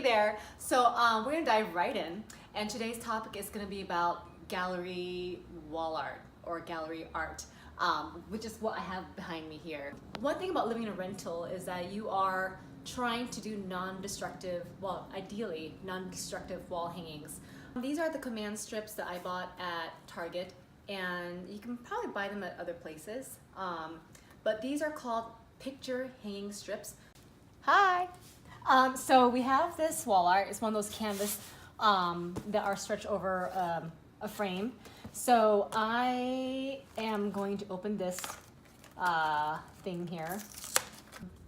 Hey there. So we're gonna dive right in, and today's topic is gonna be about gallery wall art or gallery art, which is what I have behind me here. One thing about living in a rental is that you are trying to do non-destructive, well, ideally non-destructive wall hangings. These are the command strips that I bought at Target, and you can probably buy them at other places. But these are called picture hanging strips. Hi. So we have this wall art. It's one of those canvas that are stretched over a frame. So I am going to open this thing here.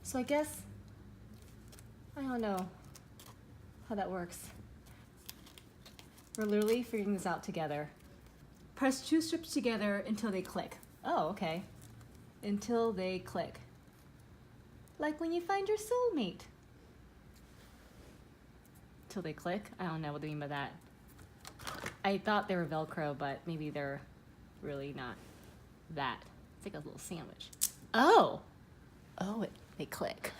So I guess, I don't know how that works. We're literally figuring this out together. Press two strips together until they click. Oh, okay. Until they click. Like when you find your soulmate. Till they click? I don't know what they mean by that. I thought they were Velcro, but maybe they're really not that. It's like a little sandwich. Oh! Oh, they click.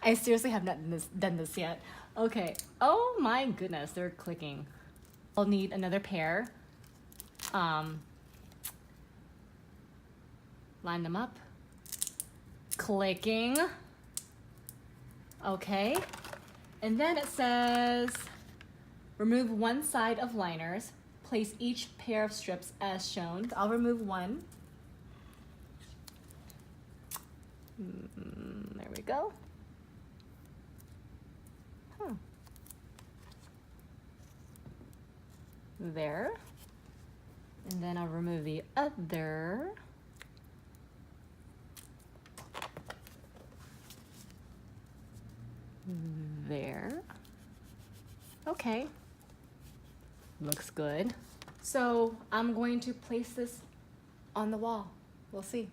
I seriously have not done this yet. Okay. Oh my goodness, they're clicking. I'll need another pair. Line them up. Clicking. Okay. And then it says, remove one side of liners. Place each pair of strips as shown. I'll remove one. There we go. Huh. There. And then I'll remove the other. There. Okay. Looks good. So I'm going to place this on the wall. We'll see.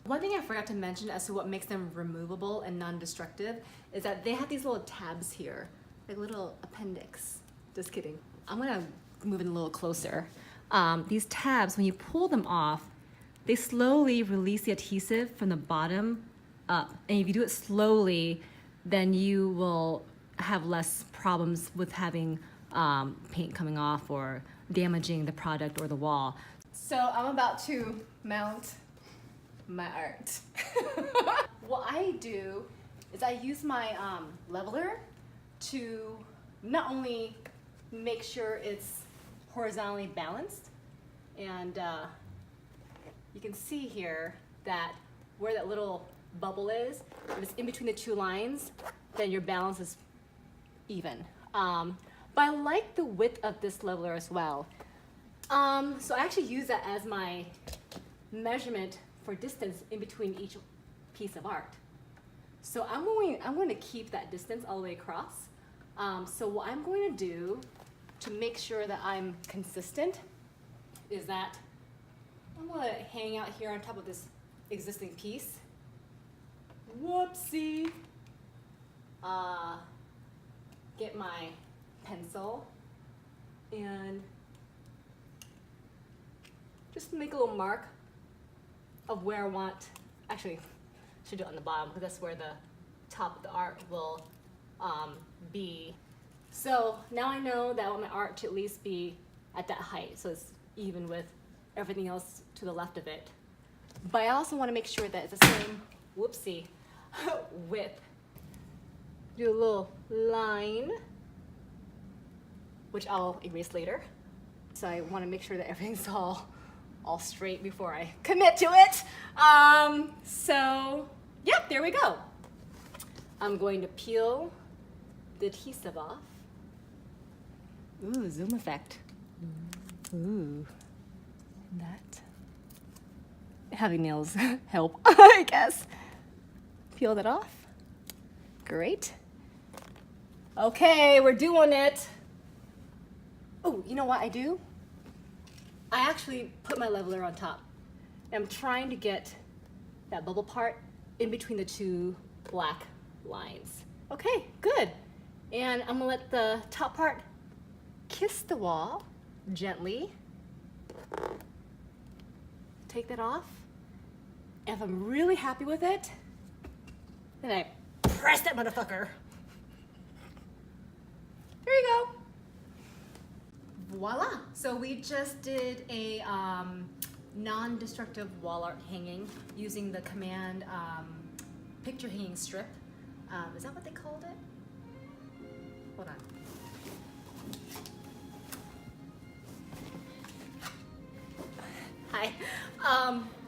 One thing I forgot to mention as to what makes them removable and non-destructive is that they have these little tabs here, like little appendix. Just kidding. I'm gonna move in a little closer. These tabs, when you pull them off, they slowly release the adhesive from the bottom up. And if you do it slowly, then you will have less problems with having paint coming off or damaging the product or the wall. So I'm about to mount my art. What I do is I use my leveler to not only make sure it's horizontally balanced, and you can see here that where that little bubble is, if it's in between the two lines, then your balance is even. But I like the width of this leveler as well. So I actually use that as my measurement for distance in between each piece of art. So I'm going to keep that distance all the way across. So what I'm going to do to make sure that I'm consistent is that I'm going to hang out here on top of this existing piece. Whoopsie. Get my pencil and just make a little mark of where I want. Actually, I should do it on the bottom because that's where the top of the art will be. So now I know that I want my art to at least be at that height, so it's even with everything else to the left of it. But I also want to make sure that it's the same, whoopsie, width. Do a little line, which I'll erase later. So I want to make sure that everything's all straight before I commit to it. So yep, there we go. I'm going to peel the adhesive off. Ooh, zoom effect. Ooh, that. Having nails help, I guess. Peel that off. Great. Okay, we're doing it. Oh, you know what I do? I actually put my leveler on top. I'm trying to get that bubble part in between the two black lines. Okay, good. And I'm gonna let the top part kiss the wall gently. Take that off. And if I'm really happy with it, then I press that motherfucker. There you go. Voila. So we just did a non-destructive wall art hanging using the command picture hanging strip. Is that what they called it? Hold on. Hi.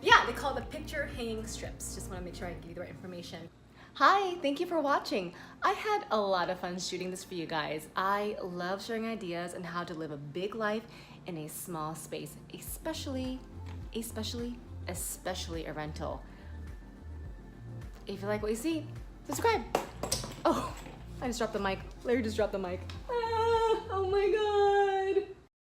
Yeah, they call it the picture hanging strips. Just want to make sure I give you the right information. Hi, thank you for watching. I had a lot of fun shooting this for you guys. I love sharing ideas on how to live a big life in a small space, especially a rental. If you like what you see, subscribe. Oh, I just dropped the mic. Larry just dropped the mic. Ah, oh my God.